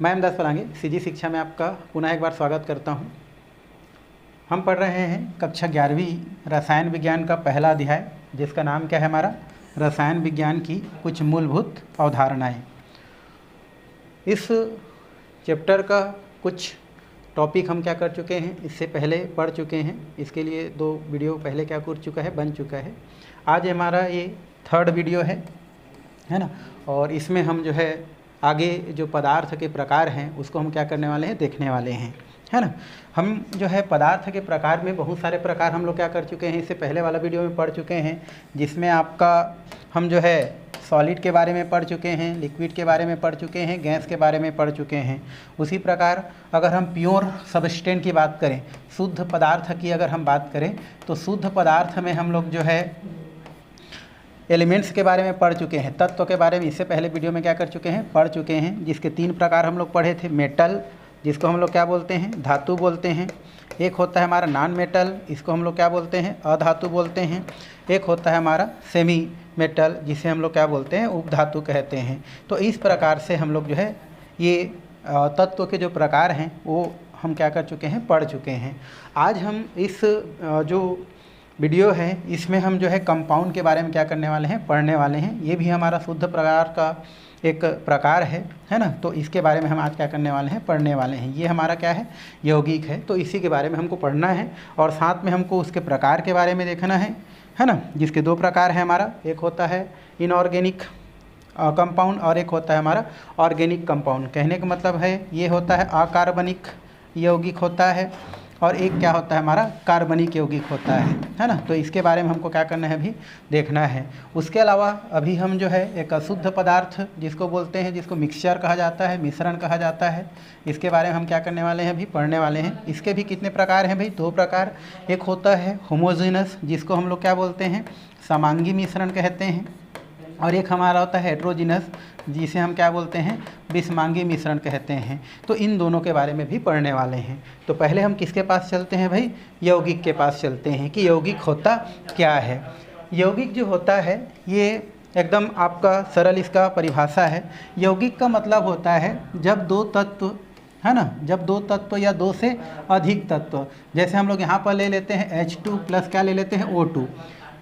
मैं अहमदास पलांगे सीजी शिक्षा में आपका पुनः एक बार स्वागत करता हूं। हम पढ़ रहे हैं कक्षा 11वीं रसायन विज्ञान का पहला अध्याय, जिसका नाम क्या है हमारा, रसायन विज्ञान की कुछ मूलभूत अवधारणाएं। इस चैप्टर का कुछ टॉपिक हम क्या कर चुके हैं, इससे पहले पढ़ चुके हैं। इसके लिए 2 वीडियो पहले क्या कर चुका है, बन चुका है। आज हमारा ये 3rd वीडियो है ना। और इसमें हम जो है आगे जो पदार्थ के प्रकार हैं उसको हम क्या करने वाले हैं, देखने वाले हैं, है ना। हम जो है पदार्थ के प्रकार में बहुत सारे प्रकार हम लोग क्या कर चुके हैं, इससे पहले वाला वीडियो में पढ़ चुके हैं, जिसमें आपका हम जो है सॉलिड के बारे में पढ़ चुके हैं, लिक्विड के बारे में पढ़ चुके हैं, गैस के बारे में पढ़ चुके हैं। उसी प्रकार अगर हम प्योर सबस्टेंट की बात करें, शुद्ध पदार्थ की अगर हम बात करें, तो शुद्ध पदार्थ में हम लोग जो है एलिमेंट्स के बारे में पढ़ चुके हैं, तत्व के बारे में इससे पहले वीडियो में क्या कर चुके हैं, पढ़ चुके हैं। जिसके 3 प्रकार हम लोग पढ़े थे। मेटल, जिसको हम लोग क्या बोलते हैं, धातु बोलते हैं। एक होता है हमारा नॉन मेटल, इसको हम लोग क्या बोलते हैं, अधातु बोलते हैं। एक होता है हमारा सेमी मेटल, जिसे हम लोग क्या बोलते हैं, उपधातु कहते हैं। तो इस प्रकार से हम लोग जो है ये तत्व के जो प्रकार हैं वो हम क्या कर चुके हैं, पढ़ चुके हैं। आज हम इस जो वीडियो है इसमें हम जो है कंपाउंड के बारे में क्या करने वाले हैं, पढ़ने वाले हैं। ये भी हमारा शुद्ध प्रकार का एक प्रकार है ना। तो इसके बारे में हम आज क्या करने वाले हैं, पढ़ने वाले हैं। ये हमारा क्या है, यौगिक है। तो इसी के बारे में हमको पढ़ना है और साथ में हमको उसके प्रकार के बारे में देखना है ना। जिसके 2 प्रकार है हमारा, एक होता है इनऑर्गेनिक कंपाउंड और एक होता है हमारा ऑर्गेनिक कंपाउंड। कहने का मतलब है ये होता है अकार्बनिक यौगिक होता है और एक क्या होता है हमारा, कार्बनिक यौगिक होता है ना। तो इसके बारे में हमको क्या करना है, अभी देखना है। उसके अलावा अभी हम जो है एक अशुद्ध पदार्थ जिसको बोलते हैं, जिसको मिक्सचर कहा जाता है, मिश्रण कहा जाता है, इसके बारे में हम क्या करने वाले हैं, अभी पढ़ने वाले हैं। इसके भी कितने प्रकार हैं भाई, 2 प्रकार। एक होता है होमोजेनस, जिसको हम लोग क्या बोलते हैं, समांगी मिश्रण कहते हैं। और एक हमारा होता है हेट्रोजिनस, जिसे हम क्या बोलते हैं, विषमांगी मिश्रण कहते हैं। तो इन दोनों के बारे में भी पढ़ने वाले हैं। तो पहले हम किसके पास चलते हैं भाई, यौगिक के पास चलते हैं कि यौगिक होता क्या है। यौगिक जो होता है ये एकदम आपका सरल इसका परिभाषा है। यौगिक का मतलब होता है जब 2 तत्व है ना, जब 2 तत्व या 2 से अधिक तत्व, जैसे हम लोग यहाँ पर ले लेते हैं H2 प्लस क्या ले लेते हैं, O2।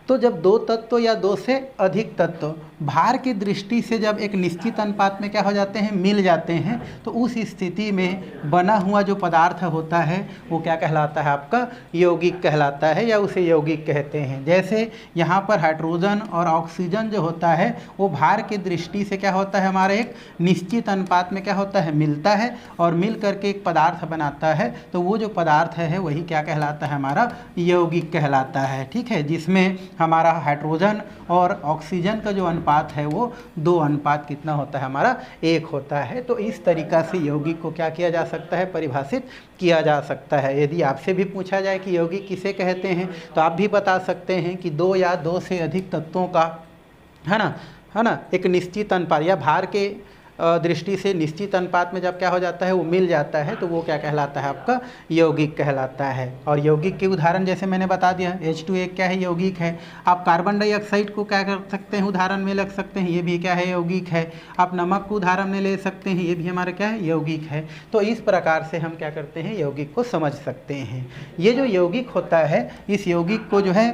तो जब 2 तत्व या 2 से अधिक तत्व भार की दृष्टि से जब एक निश्चित अनुपात में क्या हो जाते हैं, मिल जाते हैं, तो उस स्थिति में बना हुआ जो पदार्थ होता है वो क्या कहलाता है, आपका यौगिक कहलाता है, या उसे यौगिक कहते हैं। जैसे यहाँ पर हाइड्रोजन और ऑक्सीजन जो होता है वो भार की दृष्टि से क्या होता है, हमारे एक निश्चित अनुपात में क्या होता है, मिलता है और मिल करके एक पदार्थ बनाता है। तो वो जो पदार्थ है वही क्या कहलाता है, हमारा यौगिक कहलाता है। ठीक है, जिसमें हमारा हाइड्रोजन और ऑक्सीजन का जो अनुपात है वो 2 अनुपात कितना होता है, हमारा 1 होता है। तो इस तरीक़ा से यौगिक को क्या किया जा सकता है, परिभाषित किया जा सकता है। यदि आपसे भी पूछा जाए कि यौगिक किसे कहते हैं, तो आप भी बता सकते हैं कि 2 या 2 से अधिक तत्वों का है ना एक निश्चित अनुपात या भार के दृष्टि से निश्चित अनुपात में जब क्या हो जाता है, वो मिल जाता है, तो वो क्या कहलाता है, आपका यौगिक कहलाता है। और यौगिक के उदाहरण जैसे मैंने बता दिया, H2 एक क्या है, यौगिक है। आप कार्बन डाइऑक्साइड को क्या कर सकते हैं, उदाहरण में लग सकते हैं, ये भी क्या है, यौगिक है। आप नमक को उदाहरण में ले सकते हैं, ये भी हमारा क्या है, यौगिक है। तो इस प्रकार से हम क्या करते हैं, यौगिक को समझ सकते हैं। ये जो यौगिक होता है, इस यौगिक को जो है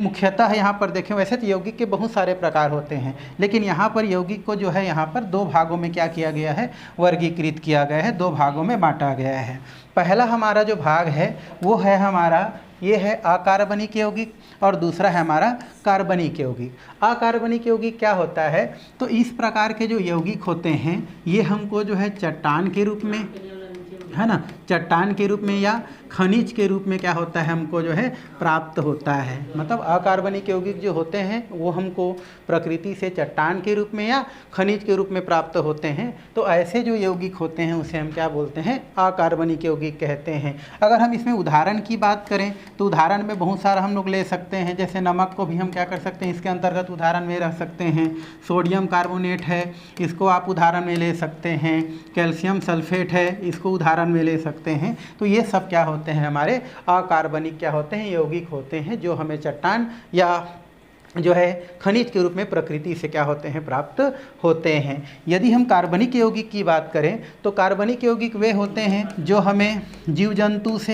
मुख्यतः यहाँ पर देखें, वैसे तो यौगिक के बहुत सारे प्रकार होते हैं, लेकिन यहाँ पर यौगिक को जो है यहाँ पर 2 भागों में क्या किया गया है, वर्गीकृत किया गया है, 2 भागों में बांटा गया है। पहला हमारा जो भाग है वो है हमारा, ये है अकार्बनिक यौगिक, और दूसरा है हमारा कार्बनिक यौगिक। अकार्बनिक यौगिक क्या होता है, तो इस प्रकार के जो यौगिक होते हैं ये हमको जो है चट्टान के रूप में, है ना, चट्टान के रूप में या खनिज के रूप में क्या होता है, हमको जो है प्राप्त होता है। मतलब अकार्बनिक यौगिक जो होते हैं वो हमको प्रकृति से चट्टान के रूप में या खनिज के रूप में प्राप्त होते हैं। तो ऐसे जो यौगिक होते हैं उसे हम क्या बोलते हैं, अकार्बनिक यौगिक कहते हैं। अगर हम इसमें उदाहरण की बात करें तो उदाहरण में बहुत सारा हम लोग ले सकते हैं। जैसे नमक को भी हम क्या कर सकते हैं, इसके अंतर्गत उदाहरण में रख सकते हैं। सोडियम कार्बोनेट है, इसको आप उदाहरण में ले सकते हैं। कैल्शियम सल्फेट है, इसको उदाहरण में ले सकते हैं। तो ये सब क्या होते हैं, हमारे अकार्बनिक क्या होते हैं, यौगिक होते हैं, जो हमें चट्टान या जो है खनिज के रूप में प्रकृति से क्या होते हैं, प्राप्त होते हैं। यदि हम कार्बनिक यौगिक की बात करें तो कार्बनिक यौगिक वे होते हैं जो हमें जीव जंतु से,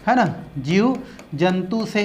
है ना, जीव जंतु से,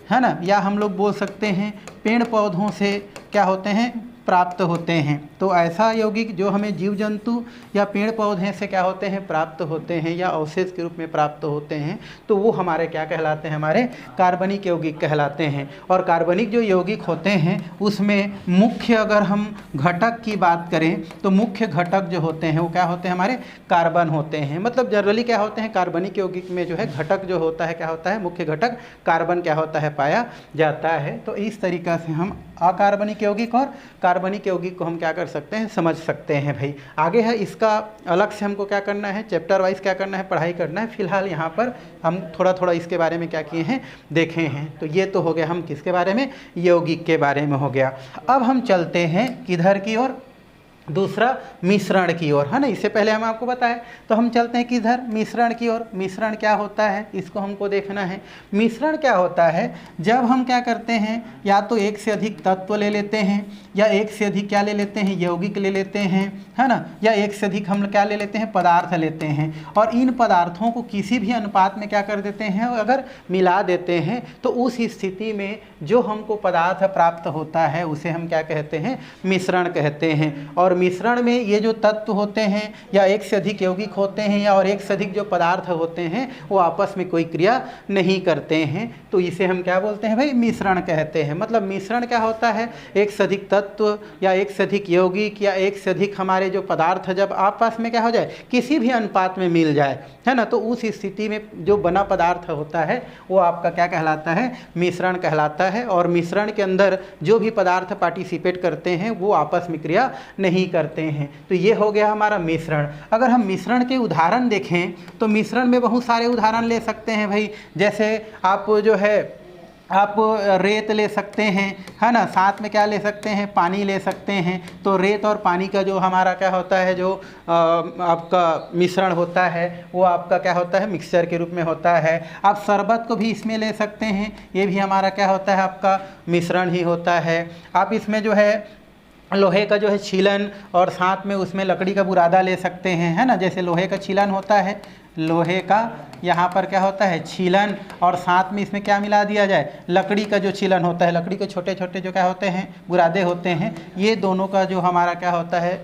है ना, या हम लोग बोल सकते हैं पेड़ पौधों से क्या होते हैं, प्राप्त होते हैं। तो ऐसा यौगिक जो हमें जीव जंतु या पेड़ पौधे से क्या होते हैं, प्राप्त होते हैं या अवशेष के रूप में प्राप्त होते हैं, तो वो हमारे क्या कहलाते हैं, हमारे कार्बनिक यौगिक कहलाते हैं। और कार्बनिक जो यौगिक होते हैं उसमें मुख्य अगर हम घटक की बात करें तो मुख्य घटक जो होते हैं वो क्या होते हैं, हमारे कार्बन होते हैं। मतलब जनरली क्या होते हैं, कार्बनिक यौगिक में जो है घटक जो होता है क्या होता है, मुख्य घटक कार्बन क्या होता है, पाया जाता है। तो इस तरीक़ा से हम अकार्बनिक यौगिक और कार्बनिक यौगिक को हम क्या कर सकते हैं, समझ सकते हैं। भाई आगे है इसका अलग से हमको क्या करना है, चैप्टर वाइज क्या करना है, पढ़ाई करना है। फिलहाल यहाँ पर हम थोड़ा थोड़ा इसके बारे में क्या किए हैं, देखे हैं। तो ये तो हो गया हम किसके बारे में, यौगिक के बारे में हो गया। अब हम चलते हैं किधर की ओर, दूसरा मिश्रण की ओर, है ना। इससे पहले हम आपको बताएं तो हम चलते हैं किधर, मिश्रण की ओर। मिश्रण क्या होता है इसको हमको देखना है। मिश्रण क्या होता है, जब हम क्या करते हैं, या तो एक से अधिक तत्व ले लेते हैं या एक से अधिक क्या ले लेते हैं, यौगिक ले लेते हैं, है ना, या एक से अधिक हम क्या ले लेते हैं, पदार्थ लेते हैं। और इन पदार्थों को किसी भी अनुपात में क्या कर देते हैं, अगर मिला देते हैं तो उस स्थिति में जो हमको पदार्थ प्राप्त होता है उसे हम क्या कहते हैं, मिश्रण कहते हैं। और मिश्रण में ये जो तत्व होते हैं या एक से अधिक यौगिक होते हैं या और एक से अधिक जो पदार्थ होते हैं वो आपस में कोई क्रिया नहीं करते हैं, तो इसे हम क्या बोलते हैं भाई, मिश्रण कहते हैं। मतलब मिश्रण क्या होता है, एक से अधिक तत्व या एक से अधिक यौगिक या एक से अधिक हमारे जो पदार्थ जब आपस में क्या हो जाए, किसी भी अनुपात में मिल जाए, है ना, तो उस स्थिति में जो बना पदार्थ होता है वो आपका क्या कहलाता है, मिश्रण कहलाता है। और मिश्रण के अंदर जो भी पदार्थ पार्टिसिपेट करते हैं वो आपस में क्रिया नहीं करते हैं। तो ये हो गया हमारा मिश्रण। अगर हम मिश्रण के उदाहरण देखें तो मिश्रण में बहुत सारे उदाहरण ले सकते हैं भाई। जैसे आप जो है आप रेत ले सकते हैं, है ना, साथ में क्या ले सकते हैं, पानी ले सकते हैं। तो रेत और पानी का जो हमारा क्या होता है, जो आपका मिश्रण होता है वो आपका क्या होता है, मिक्सचर के रूप में होता है। आप शरबत को भी इसमें ले सकते हैं, ये भी हमारा क्या होता है, आपका मिश्रण ही होता है। आप इसमें जो है लोहे का जो है छीलन और साथ में उसमें लकड़ी का बुरादा ले सकते हैं, है ना। जैसे लोहे का छीलन होता है, लोहे का यहाँ पर क्या होता है, छीलन, और साथ में इसमें क्या मिला दिया जाए, लकड़ी का जो छीलन होता है, लकड़ी के छोटे छोटे जो क्या होते हैं, बुरादे होते हैं। ये दोनों का जो हमारा क्या होता है,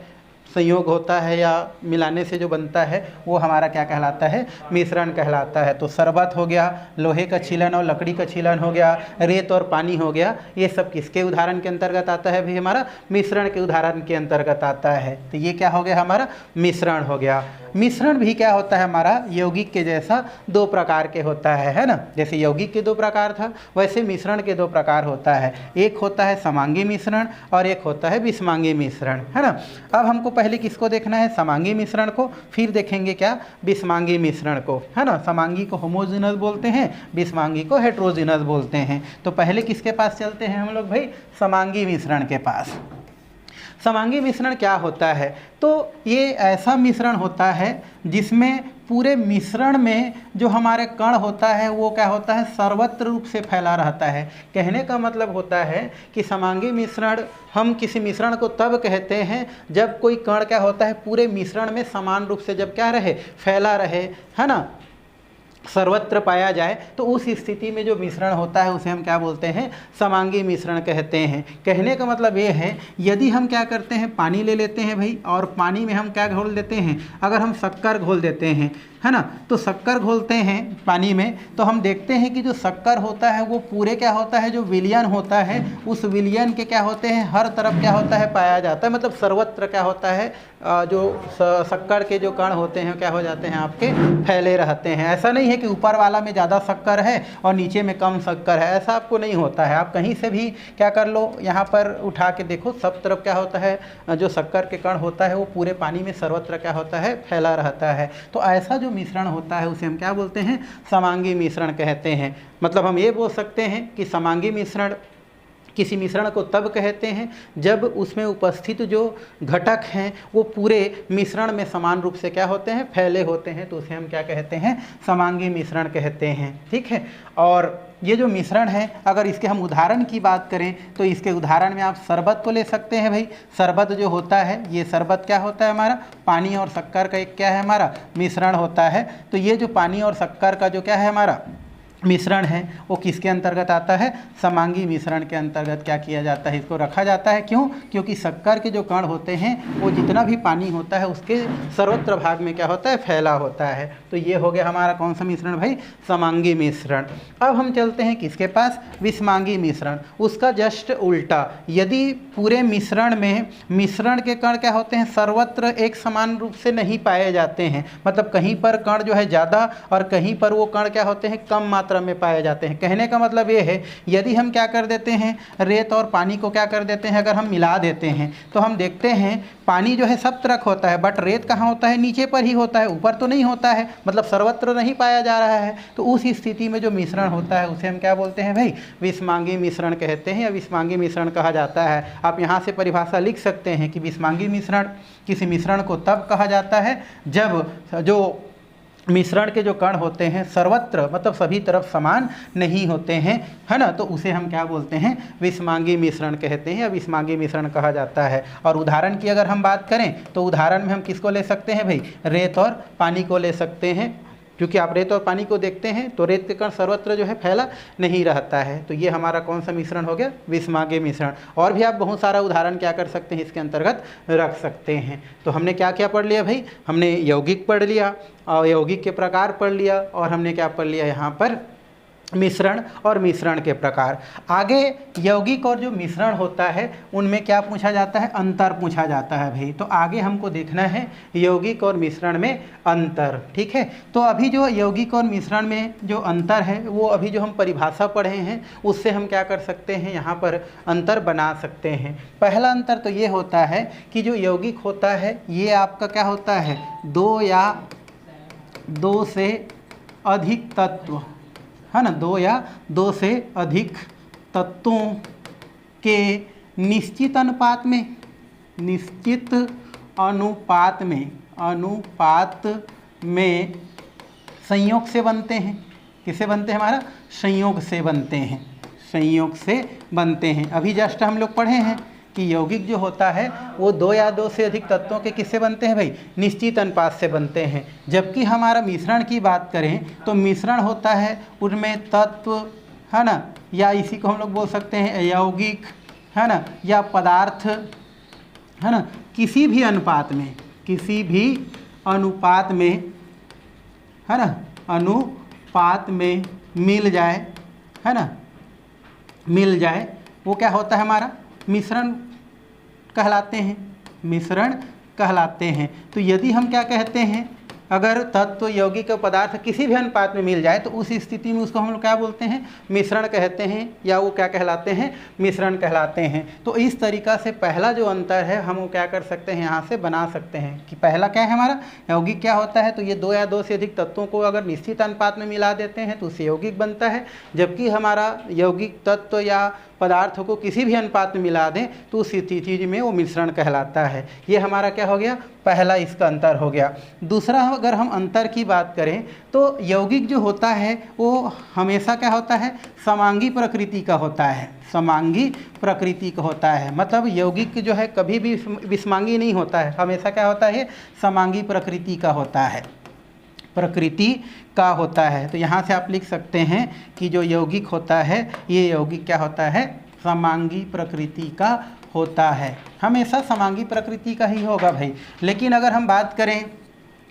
संयोग होता है या मिलाने से जो बनता है वो हमारा क्या कहलाता है, मिश्रण कहलाता है। तो शरबत हो गया, लोहे का छीलन और लकड़ी का छीलन हो गया, रेत और पानी हो गया, ये सब किसके उदाहरण के अंतर्गत आता है भाई, हमारा मिश्रण के उदाहरण के अंतर्गत आता है। तो ये क्या हो गया, हमारा मिश्रण हो गया। मिश्रण भी क्या होता है हमारा, यौगिक के जैसा दो प्रकार के होता है ना। जैसे यौगिक के दो प्रकार था वैसे मिश्रण के दो प्रकार होता है। एक होता है समांगी मिश्रण और एक होता है विषमांगी मिश्रण, है ना। अब हमको पहले किसको देखना है, समांगी मिश्रण को, फिर देखेंगे क्या, विषमांगी मिश्रण को, है ना। समांगी को होमोजिनस बोलते हैं, विषमांगी को हेट्रोजिनस बोलते हैं। तो पहले किसके पास चलते हैं हम लोग भाई, समांगी मिश्रण के पास। समांगी मिश्रण क्या होता है, तो ये ऐसा मिश्रण होता है जिसमें पूरे मिश्रण में जो हमारे कण होता है वो क्या होता है, सर्वत्र रूप से फैला रहता है। कहने का मतलब होता है कि समांगी मिश्रण, हम किसी मिश्रण को तब कहते हैं जब कोई कण क्या होता है, पूरे मिश्रण में समान रूप से जब क्या रहे, फैला रहे, है ना, सर्वत्र पाया जाए। तो उस स्थिति में जो मिश्रण होता है उसे हम क्या बोलते हैं, समांगी मिश्रण कहते हैं। कहने का मतलब ये है, यदि हम क्या करते हैं, पानी ले लेते हैं भाई, और पानी में हम क्या घोल देते हैं, अगर हम शक्कर घोल देते हैं, है ना, तो शक्कर घोलते हैं पानी में, तो हम देखते हैं कि जो शक्कर होता है वो पूरे क्या होता है, जो विलयन होता है उस विलयन के क्या होते हैं, हर तरफ क्या होता है, पाया जाता है। मतलब सर्वत्र क्या होता है, जो शक्कर के जो कण होते हैं क्या हो जाते हैं, आपके फैले रहते हैं। ऐसा नहीं है कि ऊपर वाला में ज़्यादा शक्कर है और नीचे में कम शक्कर है, ऐसा आपको नहीं होता है। आप कहीं से भी क्या कर लो, यहाँ पर उठा के देखो, सब तरफ क्या होता है, जो शक्कर के कण होता है वो पूरे पानी में सर्वत्र क्या होता है, फैला रहता है। तो ऐसा जो मिश्रण होता है उसे हम क्या बोलते हैं, समांगी मिश्रण कहते हैं। मतलब हम ये बोल सकते हैं कि समांगी मिश्रण किसी मिश्रण को तब कहते हैं जब उसमें उपस्थित जो घटक हैं वो पूरे मिश्रण में समान रूप से क्या होते हैं, फैले होते हैं, तो उसे हम क्या कहते हैं, समांगी मिश्रण कहते हैं। ठीक है। और ये जो मिश्रण है, अगर इसके हम उदाहरण की बात करें तो इसके उदाहरण में आप शरबत को ले सकते हैं। भाई शरबत जो होता है, ये शरबत क्या होता है हमारा, पानी और शक्कर का एक क्या है हमारा मिश्रण होता है। तो ये जो पानी और शक्कर का जो क्या है हमारा मिश्रण है वो किसके अंतर्गत आता है, समांगी मिश्रण के अंतर्गत क्या किया जाता है, इसको रखा जाता है। क्यों? क्योंकि शक्कर के जो कण होते हैं वो जितना भी पानी होता है उसके सर्वत्र भाग में क्या होता है, फैला होता है। तो ये हो गया हमारा कौन सा मिश्रण भाई, समांगी मिश्रण। अब हम चलते हैं किसके पास, विषमांगी मिश्रण। उसका जस्ट उल्टा, यदि पूरे मिश्रण में मिश्रण के कण क्या होते हैं, सर्वत्र एक समान रूप से नहीं पाए जाते हैं, मतलब कहीं पर कण जो है ज़्यादा और कहीं पर वो कण क्या होते हैं, कम मात्रा में पाए जाते हैं। कहने का मतलब ये है, यदि हम क्या कर देते हैं, रेत और पानी को क्या कर देते हैं, अगर हम मिला देते हैं तो हम देखते हैं पानी जो है सब तरफ होता है, बट रेत कहाँ होता है, नीचे पर ही होता है, ऊपर तो नहीं होता है, मतलब सर्वत्र नहीं पाया जा रहा है। तो उस स्थिति में जो मिश्रण होता है उसे हम क्या बोलते हैं भाई, विषमांगी मिश्रण कहते हैं या विषमांगी मिश्रण कहा जाता है। आप यहाँ से परिभाषा लिख सकते हैं कि विषमांगी मिश्रण किसी मिश्रण को तब कहा जाता है जब जो मिश्रण के जो कण होते हैं सर्वत्र मतलब सभी तरफ समान नहीं होते हैं, है ना, तो उसे हम क्या बोलते हैं, विषमांगी मिश्रण कहते हैं या विषमांगी मिश्रण कहा जाता है। और उदाहरण की अगर हम बात करें तो उदाहरण में हम किसको ले सकते हैं भाई, रेत और पानी को ले सकते हैं, क्योंकि आप रेत और पानी को देखते हैं तो रेत के कण सर्वत्र जो है फैला नहीं रहता है। तो ये हमारा कौन सा मिश्रण हो गया, विषमांगी मिश्रण। और भी आप बहुत सारा उदाहरण क्या कर सकते हैं, इसके अंतर्गत रख सकते हैं। तो हमने क्या क्या पढ़ लिया भाई, हमने यौगिक पढ़ लिया और यौगिक के प्रकार पढ़ लिया, और हमने क्या पढ़ लिया यहाँ पर, मिश्रण और मिश्रण के प्रकार। आगे यौगिक और जो मिश्रण होता है उनमें क्या पूछा जाता है, अंतर पूछा जाता है भाई। तो आगे हमको देखना है यौगिक और मिश्रण में अंतर। ठीक है। तो अभी जो यौगिक और मिश्रण में जो अंतर है वो अभी जो हम परिभाषा पढ़े हैं उससे हम क्या कर सकते हैं, यहाँ पर अंतर बना सकते हैं। पहला अंतर तो ये होता है कि जो यौगिक होता है ये आपका क्या होता है, दो या दो से अधिक तत्व, है ना, दो या दो से अधिक तत्वों के निश्चित अनुपात में संयोग से बनते हैं। किससे बनते हैं हमारा, संयोग से बनते हैं, संयोग से बनते हैं। अभी जस्ट हम लोग पढ़े हैं कि यौगिक जो होता है वो दो या दो से अधिक तत्वों के किससे बनते हैं भाई, निश्चित अनुपात से बनते हैं। जबकि हमारा मिश्रण की बात करें तो मिश्रण होता है उनमें तत्व, है ना, या इसी को हम लोग बोल सकते हैं यौगिक, है ना, या पदार्थ, है ना, किसी भी अनुपात में, है ना, अनुपात में मिल जाए, है ना, मिल जाए, वो क्या होता है हमारा, मिश्रण कहलाते हैं, मिश्रण कहलाते हैं। तो यदि हम क्या कहते हैं, अगर तत्व यौगिक पदार्थ किसी भी अनुपात में मिल जाए तो उस स्थिति में उसको हम लोग क्या बोलते हैं, मिश्रण कहते हैं, या वो क्या कहलाते हैं, मिश्रण कहलाते हैं। तो इस तरीक़ा से पहला जो अंतर है हम वो क्या कर सकते हैं, यहाँ से बना सकते हैं कि पहला क्या है हमारा, यौगिक क्या होता है, तो ये दो या दो से अधिक तत्वों को अगर निश्चित अनुपात में मिला देते हैं तो उससे यौगिक बनता है। जबकि हमारा यौगिक तत्व या पदार्थों को किसी भी अनुपात में मिला दें तो उस स्थिति में वो मिश्रण कहलाता है। ये हमारा क्या हो गया, पहला इसका अंतर हो गया। दूसरा अगर हम अंतर की बात करें तो यौगिक जो होता है वो हमेशा क्या होता है, समांगी प्रकृति का होता है, समांगी प्रकृति का होता है। मतलब यौगिक जो है कभी भी विषमांगी नहीं होता है, हमेशा क्या होता है, समांगी प्रकृति का होता है, प्रकृति का होता है। तो यहाँ से आप लिख सकते हैं कि जो यौगिक होता है ये यौगिक क्या होता है, समांगी प्रकृति का होता है, हमेशा समांगी प्रकृति का ही होगा भाई। लेकिन अगर हम बात करें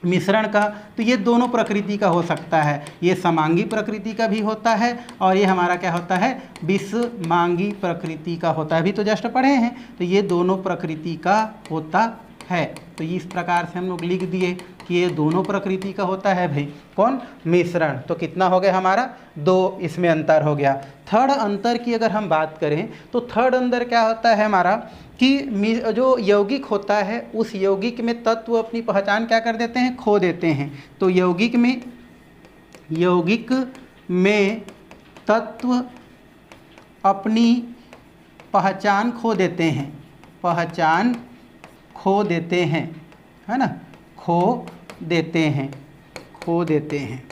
मिश्रण का तो ये दोनों प्रकृति का हो सकता है, ये समांगी प्रकृति का भी होता है और ये हमारा क्या होता है, विषमांगी प्रकृति का होता है। अभी तो जस्ट पढ़े हैं, तो ये दोनों प्रकृति का होता है। तो इस प्रकार से हम लोग लिख दिए कि ये दोनों प्रकृति का होता है भाई, कौन, मिश्रण। तो कितना हो गया हमारा, दो, इसमें अंतर हो गया। थर्ड अंतर की अगर हम बात करें तो थर्ड अंतर क्या होता है हमारा कि जो यौगिक होता है उस यौगिक में तत्व अपनी पहचान क्या कर देते हैं, खो देते हैं। तो यौगिक में तत्व अपनी पहचान खो देते हैं, पहचान खो देते हैं, है ना, खो देते हैं, खो देते हैं।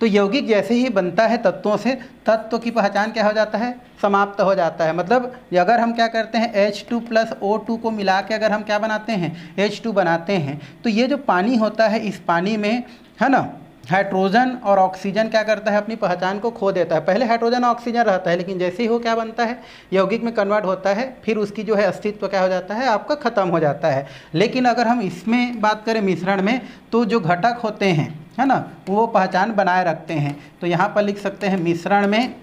तो यौगिक जैसे ही बनता है तत्वों से, तत्व की पहचान क्या हो जाता है, समाप्त हो जाता है। मतलब अगर हम क्या करते हैं H2 + O2 को मिला के अगर हम क्या बनाते हैं, H2 बनाते हैं, तो ये जो पानी होता है इस पानी में, है ना, हाइड्रोजन और ऑक्सीजन क्या करता है, अपनी पहचान को खो देता है। पहले हाइड्रोजन और ऑक्सीजन रहता है, लेकिन जैसे ही वो क्या बनता है, यौगिक में कन्वर्ट होता है, फिर उसकी जो है अस्तित्व क्या हो जाता है, आपका ख़त्म हो जाता है। लेकिन अगर हम इसमें बात करें मिश्रण में, तो जो घटक होते हैं, है ना, वो पहचान बनाए रखते हैं। तो यहाँ पर लिख सकते हैं मिश्रण में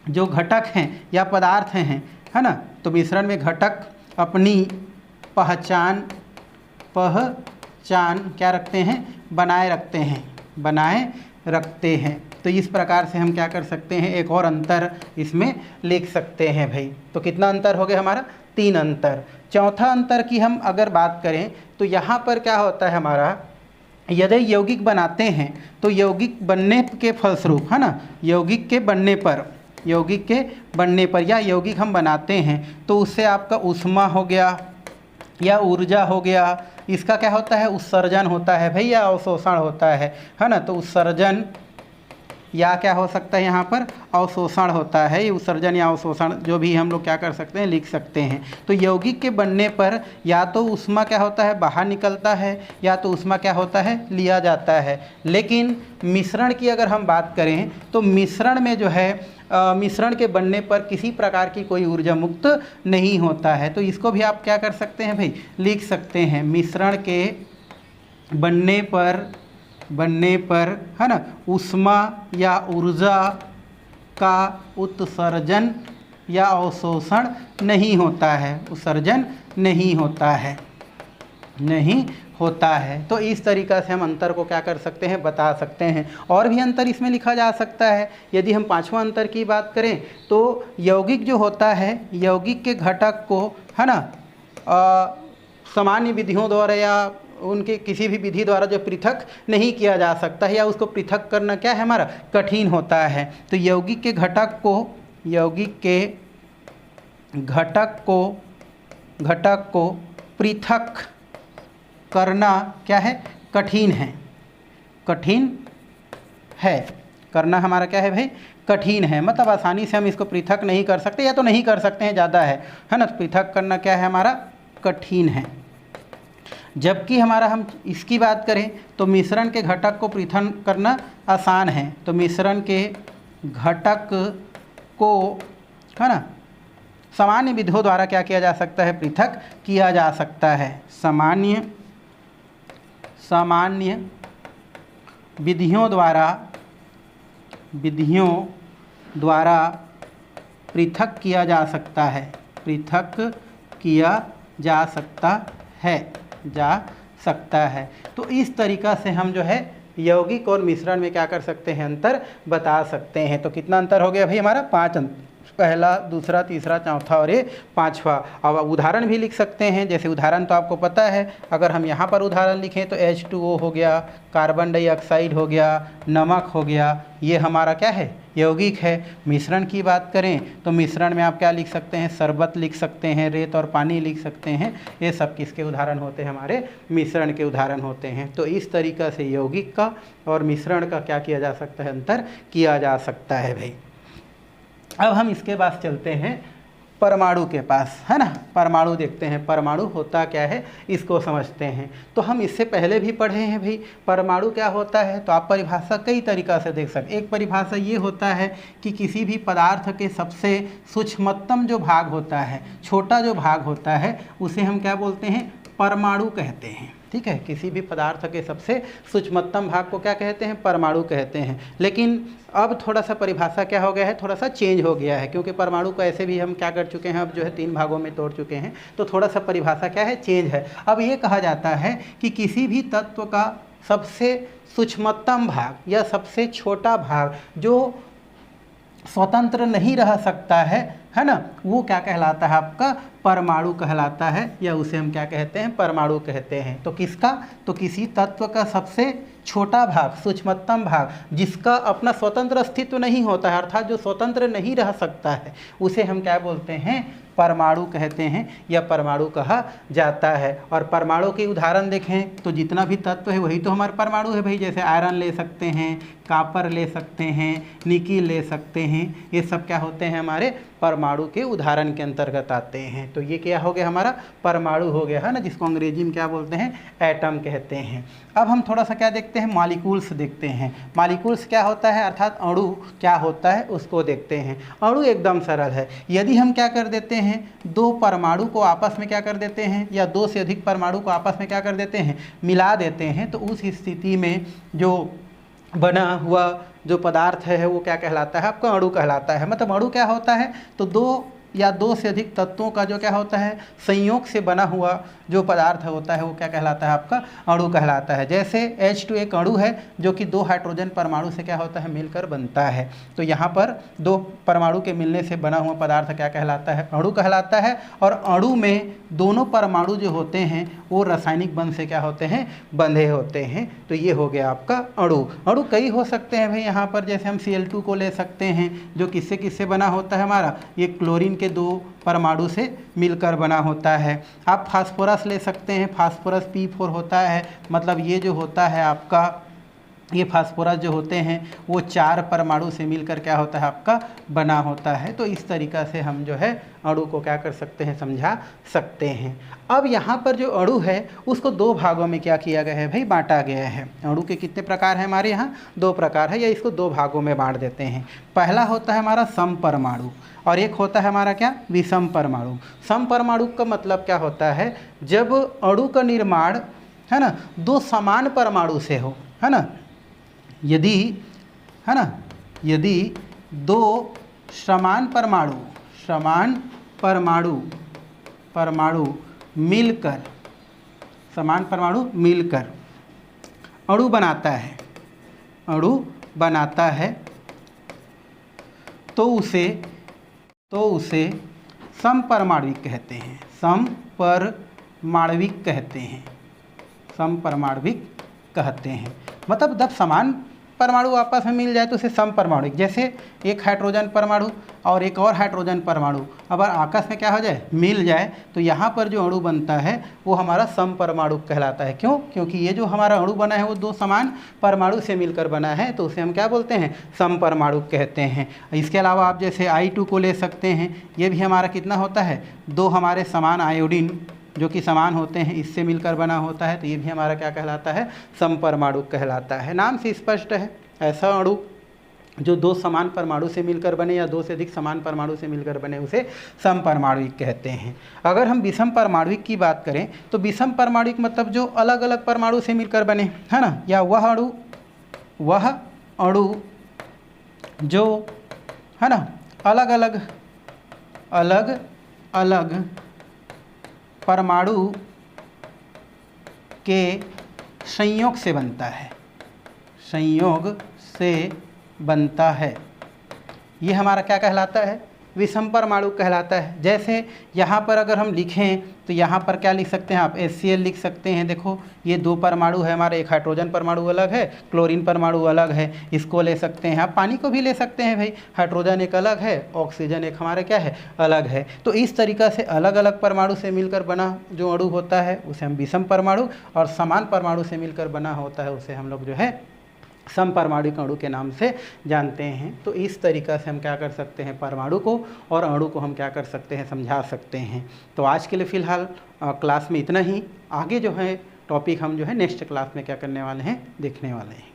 जो घटक हैं या पदार्थ हैं, है ना, तो मिश्रण में घटक अपनी पहचान क्या रखते हैं, बनाए रखते हैं, बनाए रखते हैं। तो इस प्रकार से हम क्या कर सकते हैं, एक और अंतर इसमें लिख सकते हैं भाई। तो कितना अंतर हो गया हमारा, 3 अंतर। चौथा अंतर की हम अगर बात करें तो यहाँ पर क्या होता है हमारा, यदि यौगिक बनाते हैं तो यौगिक बनने के फलस्वरूप, है ना, यौगिक के बनने पर या यौगिक हम बनाते हैं तो उससे आपका ऊष्मा हो गया या ऊर्जा हो गया, इसका क्या होता है, उत्सर्जन होता है भाई, या अवशोषण होता है ना। तो उत्सर्जन या क्या हो सकता है यहाँ पर, अवशोषण होता है। ये उत्सर्जन या अवशोषण जो भी हम लोग क्या कर सकते हैं, लिख सकते हैं। तो यौगिक के बनने पर या तो ऊष्मा क्या होता है, बाहर निकलता है, या तो ऊष्मा क्या होता है, लिया जाता है। लेकिन मिश्रण की अगर हम बात करें तो मिश्रण में जो है मिश्रण के बनने पर किसी प्रकार की कोई ऊर्जा मुक्त नहीं होता है। तो इसको भी आप क्या कर सकते हैं भाई, लिख सकते हैं, मिश्रण के बनने पर, है ना, ऊष्मा या ऊर्जा का उत्सर्जन या अवशोषण नहीं होता है, उत्सर्जन नहीं होता है। तो इस तरीक़ा से हम अंतर को क्या कर सकते हैं, बता सकते हैं। और भी अंतर इसमें लिखा जा सकता है। यदि हम 5वां अंतर की बात करें तो यौगिक जो होता है, यौगिक के घटक को, है ना, सामान्य विधियों द्वारा या उनके किसी भी विधि द्वारा जो पृथक नहीं किया जा सकता है, या उसको पृथक करना क्या है हमारा, कठिन होता है। तो यौगिक के घटक को पृथक करना क्या है, कठिन है, करना हमारा क्या है भाई, कठिन है। मतलब आसानी से हम इसको पृथक नहीं कर सकते, या तो नहीं कर सकते हैं, ज़्यादा है ना। पृथक करना क्या है हमारा, कठिन है। जबकि हमारा हम इसकी बात करें तो मिश्रण के घटक को पृथक करना आसान है। तो मिश्रण के घटक को, है ना, सामान्य विधियों द्वारा क्या किया जा सकता है, पृथक किया जा सकता है। सामान्य विधियों द्वारा पृथक किया जा सकता है, तो इस तरीक़ा से हम जो है यौगिक और मिश्रण में क्या कर सकते हैं, अंतर बता सकते हैं। तो कितना अंतर हो गया भाई हमारा, 5 अंतर, पहला, दूसरा, तीसरा, चौथा और ये 5वां। अब उदाहरण भी लिख सकते हैं। जैसे उदाहरण तो आपको पता है, अगर हम यहाँ पर उदाहरण लिखें तो H2O हो गया, कार्बन डाइऑक्साइड हो गया, नमक हो गया, ये हमारा क्या है, यौगिक है। मिश्रण की बात करें तो मिश्रण में आप क्या लिख सकते हैं, शरबत लिख सकते हैं, रेत और पानी लिख सकते हैं। ये सब किसके उदाहरण होते हैं, हमारे मिश्रण के उदाहरण होते हैं। तो इस तरीक़ा से यौगिक का और मिश्रण का क्या किया जा सकता है, अंतर किया जा सकता है भाई। अब हम इसके बाद चलते हैं परमाणु के पास, है ना। परमाणु देखते हैं, परमाणु होता क्या है इसको समझते हैं। तो हम इससे पहले भी पढ़े हैं भाई परमाणु क्या होता है। तो आप परिभाषा कई तरीक़ा से देख सकते। एक परिभाषा ये होता है कि किसी भी पदार्थ के सबसे सूक्ष्मतम जो भाग होता है, छोटा जो भाग होता है, उसे हम क्या बोलते हैं, परमाणु कहते हैं। ठीक है, किसी भी पदार्थ के सबसे सूक्ष्मतम भाग को क्या कहते हैं, परमाणु कहते हैं। लेकिन अब थोड़ा सा परिभाषा क्या हो गया है, थोड़ा सा चेंज हो गया है, क्योंकि परमाणु को ऐसे भी हम क्या कर चुके हैं, अब जो है 3 भागों में तोड़ चुके हैं। तो थोड़ा सा परिभाषा क्या है, चेंज है। अब ये कहा जाता है कि किसी भी तत्व का सबसे सूक्ष्मतम भाग या सबसे छोटा भाग जो स्वतंत्र नहीं रह सकता है, है ना, वो क्या कहलाता है आपका परमाणु कहलाता है, या उसे हम क्या कहते हैं परमाणु कहते हैं। तो किसका, तो किसी तत्व का सबसे छोटा भाग, सूक्ष्मतम भाग, जिसका अपना स्वतंत्र अस्तित्व नहीं होता है, अर्थात जो स्वतंत्र नहीं रह सकता है, उसे हम क्या बोलते हैं परमाणु कहते हैं या परमाणु कहा जाता है। और परमाणु के उदाहरण देखें तो जितना भी तत्व है वही तो हमारे परमाणु है भाई। जैसे आयरन ले सकते हैं, कॉपर ले सकते हैं, निकिल ले सकते हैं, ये सब क्या होते हैं हमारे परमाणु के उदाहरण के अंतर्गत आते हैं। तो ये क्या हो गया हमारा परमाणु हो गया, है ना, जिसको अंग्रेजी में क्या बोलते हैं एटम कहते हैं। अब हम थोड़ा सा क्या देखते हैं मॉलिक्यूल्स देखते हैं। मॉलिक्यूल्स क्या होता है अर्थात अणु क्या होता है उसको देखते हैं। अणु एकदम सरल है। यदि हम क्या कर देते हैं दो परमाणु को आपस में क्या कर देते हैं, या दो से अधिक परमाणु को आपस में क्या कर देते हैं मिला देते हैं, तो उस स्थिति में जो बना हुआ जो पदार्थ है वो क्या कहलाता है आपका अणु कहलाता है। मतलब अणु क्या होता है, तो दो या दो से अधिक तत्वों का जो क्या होता है संयोग से बना हुआ जो पदार्थ होता है वो क्या कहलाता है आपका अणु कहलाता है। जैसे H2 एक अणु है जो कि दो हाइड्रोजन परमाणु से क्या होता है मिलकर बनता है। तो यहाँ पर दो परमाणु के मिलने से बना हुआ पदार्थ क्या कहलाता है अणु कहलाता है। और अणु में दोनों परमाणु जो होते हैं वो रासायनिक बंध से क्या होते हैं बंधे होते हैं। तो ये हो गया आपका अणु। अणु कई हो सकते हैं भाई यहाँ पर, जैसे हम Cl2 को ले सकते हैं जो किससे किससे बना होता है हमारा, ये क्लोरीन के दो परमाणु से मिलकर बना होता है। आप फास्फोरस ले सकते हैं, फास्फोरस P4 होता है। मतलब ये जो होता है आपका ये फास्फोरस जो होते हैं वो 4 परमाणु से मिलकर क्या होता है आपका बना होता है। तो इस तरीक़ा से हम जो है अणु को क्या कर सकते हैं समझा सकते हैं। अब यहाँ पर जो अणु है उसको दो भागों में क्या किया गया है भाई बांटा गया है। अणु के कितने प्रकार हैं हमारे यहाँ, 2 प्रकार है, या इसको 2 भागों में बांट देते हैं। पहला होता है हमारा समपरमाणु और एक होता है हमारा क्या विषम परमाणु। समपरमाणु का मतलब क्या होता है, जब अणु का निर्माण है ना 2 समान परमाणु से हो, है ना, यदि 2 समान परमाणु मिलकर अणु बनाता है तो उसे समपरमाणविक कहते हैं। मतलब जब समान परमाणु आपस में मिल जाए तो उसे समपरमाणुक। जैसे एक हाइड्रोजन परमाणु और एक और हाइड्रोजन परमाणु अगर आपस में क्या हो जाए मिल जाए तो यहाँ पर जो अणु बनता है वो हमारा समपरमाणुक कहलाता है। क्यों? क्योंकि ये जो हमारा अणु बना है वो 2 समान परमाणु से मिलकर बना है, तो उसे हम क्या बोलते हैं समपरमाणुक कहते हैं। इसके अलावा आप जैसे I2 को ले सकते हैं, ये भी हमारा कितना होता है 2 हमारे समान आयोडीन जो कि समान होते हैं इससे मिलकर बना होता है, तो ये भी हमारा क्या कहलाता है समपरमाणुक कहलाता है। नाम से स्पष्ट है, ऐसा अणु जो 2 समान परमाणु से मिलकर बने या 2 से अधिक समान परमाणु से मिलकर बने उसे समपरमाणुक कहते हैं। अगर हम विषम परमाणुक की बात करें तो विषम परमाणुक मतलब जो अलग अलग परमाणु से मिलकर बने, है ना, या वह अणु जो है ना अलग अलग परमाणु के संयोग से बनता है, ये हमारा क्या कहलाता है विषम परमाणु कहलाता है। जैसे यहाँ पर अगर हम लिखें तो यहाँ पर क्या लिख सकते हैं आप HCl लिख सकते हैं। देखो ये 2 परमाणु है हमारे, एक हाइड्रोजन परमाणु अलग है, क्लोरीन परमाणु अलग है, इसको ले सकते हैं। आप पानी को भी ले सकते हैं भाई, हाइड्रोजन एक अलग है, ऑक्सीजन एक हमारे क्या है अलग है। तो इस तरीक़ा से अलग अलग परमाणु से मिलकर बना जो अणु होता है उसे हम विषम परमाणु, और समान परमाणु से मिलकर बना होता है उसे हम लोग जो है समपरमाणुक अणु के नाम से जानते हैं। तो इस तरीक़ा से हम क्या कर सकते हैं परमाणु को और अणु को हम क्या कर सकते हैं समझा सकते हैं। तो आज के लिए फ़िलहाल क्लास में इतना ही। आगे जो है टॉपिक हम जो है नेक्स्ट क्लास में क्या करने वाले हैं देखने वाले हैं।